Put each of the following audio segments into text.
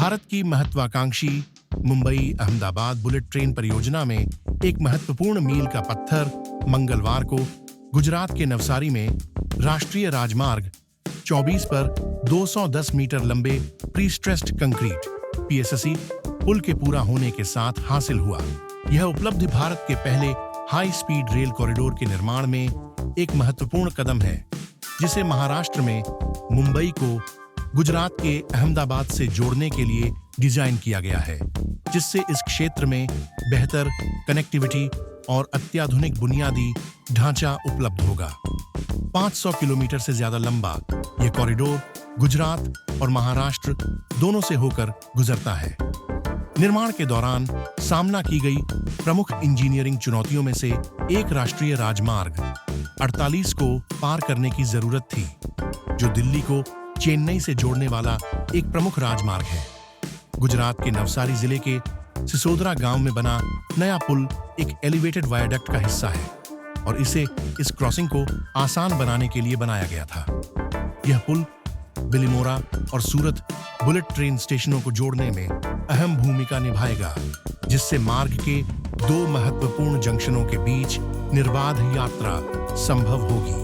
भारत की महत्वाकांक्षी Mumbai Ahmedabad bullet train परियोजना में एक महत्वपूर्ण मील का पत्थर मंगलवार को गुजरात के नवसारी में राष्ट्रीय राजमार्ग 24 पर 210 मीटर लंबे प्री-स्ट्रेस्ड कंक्रीट (पीएससी) पुल के पूरा होने के साथ हासिल हुआ। यह उपलब्धि भारत के पहले हाई स्पीड रेल कॉरिडोर के निर्माण में एक महत्वपूर्ण कदम है, जिसे महाराष्ट्र में मुंबई को गुजरात के अहमदाबाद से जोड़ने के लिए डिजाइन किया गया है, जिससे इस क्षेत्र में बेहतर कनेक्टिविटी और अत्याधुनिक बुनियादी ढांचा उपलब्ध होगा। 500 किलोमीटर से ज्यादा लंबा यह कॉरिडोर गुजरात और महाराष्ट्र दोनों से होकर गुजरता है। निर्माण के दौरान सामना की गई प्रमुख इंजीनियरिंग चुनौतियों में से एक राष्ट्रीय राजमार्ग 48 को पार करने की जरूरत थी, जो दिल्ली को चेन्नई से जोड़ने वाला एक प्रमुख राजमार्ग है। गुजरात के नवसारी जिले के सिसोदरा गांव में बना नया पुल एक एलिवेटेड वायडक्ट का हिस्सा है और इस क्रॉसिंग को आसान बनाने के लिए बनाया गया था। यह पुल बिलीमोरा और सूरत बुलेट ट्रेन स्टेशनों को जोड़ने में अहम भूमिका निभाएगा, जिससे मार्ग के दो महत्वपूर्ण जंक्शनों के बीच निर्बाध यात्रा संभव होगी।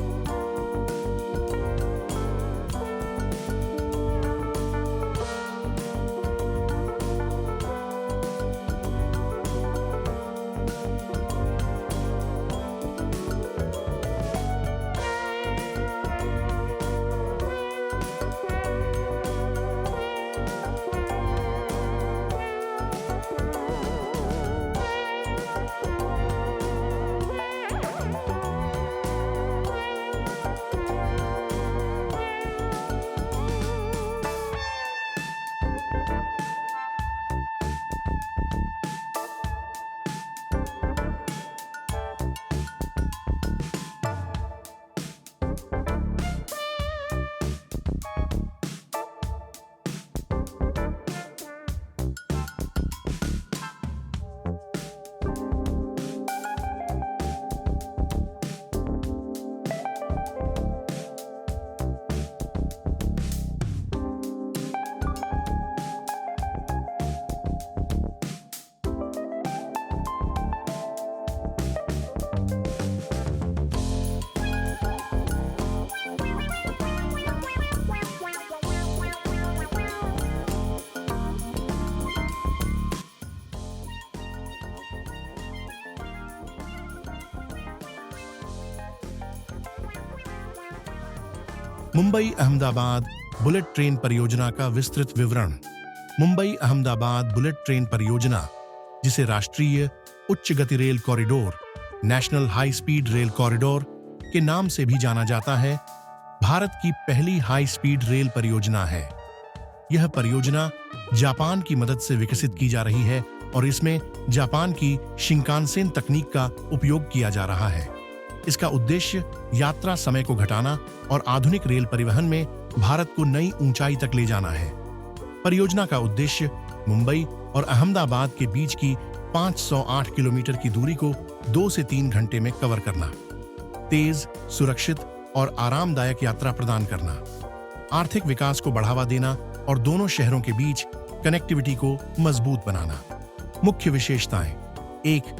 मुंबई अहमदाबाद बुलेट ट्रेन परियोजना का विस्तृत विवरण। मुंबई अहमदाबाद बुलेट ट्रेन परियोजना, जिसे राष्ट्रीय उच्च गति rail corridor national high speed rail corridor के नाम से भी जाना जाता है, भारत की पहली हाई स्पीड रेल परियोजना है। यह परियोजना जापान की मदद से विकसित की जा रही है और इसमें जापान की शिंकानसेन तकनीक का उपयोग किया जा रहा है। इसका उद्देश्य यात्रा समय को घटाना और आधुनिक रेल परिवहन में भारत को नई ऊंचाई तक ले जाना है। परियोजना का उद्देश्य मुंबई और अहमदाबाद के बीच की 508 किलोमीटर की दूरी को 2 से 3 घंटे में कवर करना, तेज, सुरक्षित और आरामदायक यात्रा प्रदान करना, आर्थिक विकास को बढ़ावा देना और दोनों शहरों के बीच कनेक्टिविटी को मजबूत बनाना। मुख्य विशेषताएं: 1.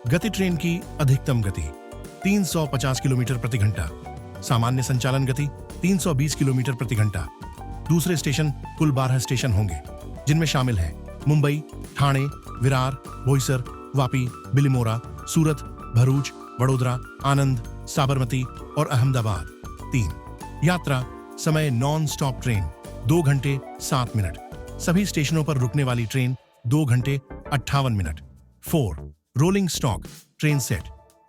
गति ट्रेन की अधिकतम गति 350 किलोमीटर प्रति घंटा, सामान्य संचालन गति 320 किलोमीटर प्रति घंटा। दूसरे स्टेशन कुल 12 स्टेशन होंगे, जिनमें शामिल हैं मुंबई, ठाणे, विरार, बोईसर, वापी, बिलीमोरा, सूरत, भरूच, वडोदरा, आनंद, साबरमती और अहमदाबाद। 3. यात्रा समय नॉन स्टॉप ट्रेन 2 घंटे 7 मिनट, सभी स्टेशनों पर रुकने वाली ट्रेन 2 घंटे 58 minute. 4. Rolling stock train set,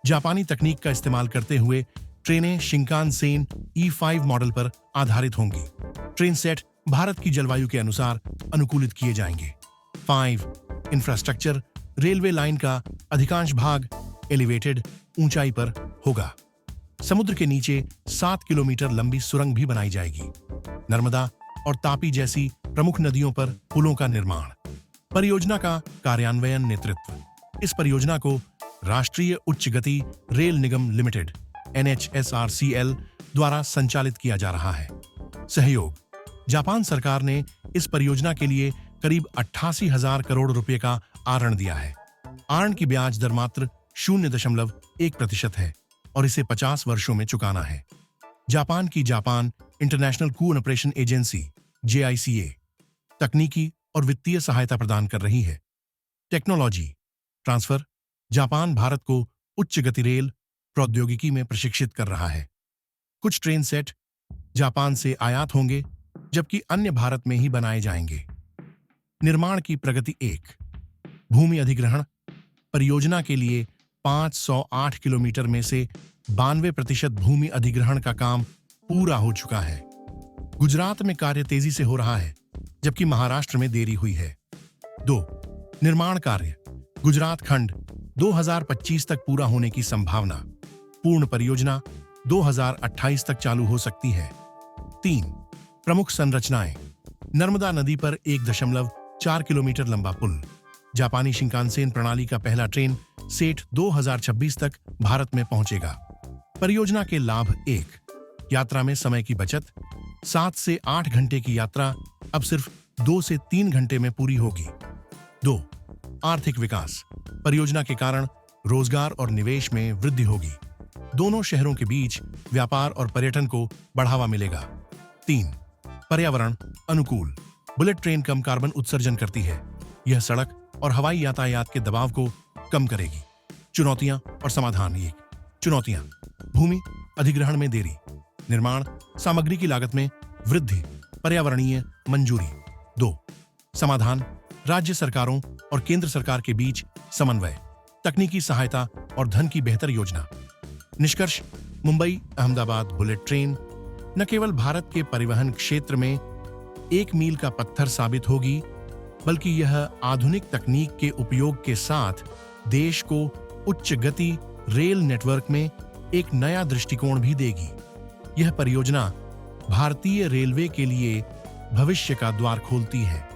जापानी तकनीक का इस्तेमाल करते हुए ट्रेनें शिंकानसेन E5 मॉडल पर आधारित होंगी। ट्रेन सेट भारत की जलवायु के अनुसार अनुकूलित किए जाएंगे। 5. इंफ्रास्ट्रक्चर, रेलवे लाइन का अधिकांश भाग एलिवेटेड ऊंचाई पर होगा। समुद्र के नीचे 7 किलोमीटर लंबी सुरंग भी बनाई जाएगी। नर्मदा और तापी जैसी प्रमुख नदियों पर पुलों का निर्माण। परियोजना का कार्यान्वयन नेतृत्व: इस परियोजना को राष्ट्रीय उच्च गति रेल निगम लिमिटेड NHSRCL द्वारा संचालित किया जा रहा है। सहयोग: जापान सरकार ने इस परियोजना के लिए करीब 88,000 करोड़ रुपए का आरण दिया है। आरण की ब्याज दर मात्र 0.1% है और इसे 50 वर्षों में चुकाना है। जापान की Japan international cooperation agency JICA तकनीकी और वित्तीय सहायता प्रदान कर रही है। टेक्नोलॉजी ट्रांसफर जापान भारत को उच्च गति रेल प्रौद्योगिकी में प्रशिक्षित कर रहा है। कुछ ट्रेन सेट जापान से आयात होंगे जबकि अन्य भारत में ही बनाए जाएंगे। निर्माण की प्रगति 1। भूमि अधिग्रहण परियोजना के लिए 508 किलोमीटर में से 92% भूमि अधिग्रहण का काम पूरा हो चुका है। गुजरात में कार्य तेजी से हो रहा है जबकि महाराष्ट्र में देरी हुई है। 2। निर्माण कार्य गुजरात खंड 2025 तक पूरा होने की संभावना। पूर्ण परियोजना 2028 तक चालू हो सकती है। 3। प्रमुख संरचनाएं नर्मदा नदी पर 1.4 किलोमीटर लंबा पुल। जापानी शिंकानसेन प्रणाली का पहला ट्रेन सेट 2026 तक भारत में पहुंचेगा। परियोजना के लाभ 1। यात्रा में समय की बचत 7 से 8 घंटे की यात्रा अब सिर्फ 2 से 3 घंटे में पूरी होगी। 2। आर्थिक विकास परियोजना के कारण रोजगार और निवेश में वृद्धि होगी। दोनों शहरों के बीच व्यापार और पर्यटन को बढ़ावा मिलेगा। 3। पर्यावरण अनुकूल बुलेट ट्रेन कम कार्बन उत्सर्जन करती है। यह सड़क और हवाई यातायात के दबाव को कम करेगी। चुनौतियां और समाधान 1। चुनौतियां भूमि अधिग्रहण में देरी, निर्माण सामग्री की लागत में वृद्धि, पर्यावरणीय मंजूरी। 2। समाधान राज्य सरकारों और केंद्र सरकार के बीच समन्वय, तकनीकी सहायता और धन की बेहतर योजना। निष्कर्ष मुंबई अहमदाबाद बुलेट ट्रेन न केवल भारत के परिवहन क्षेत्र में एक मील का पत्थर साबित होगी बल्कि यह आधुनिक तकनीक के उपयोग के साथ देश को उच्च गति रेल नेटवर्क में एक नया दृष्टिकोण भी देगी। यह परियोजना भारतीय रेलवे के लिए भविष्य का द्वार खोलती है।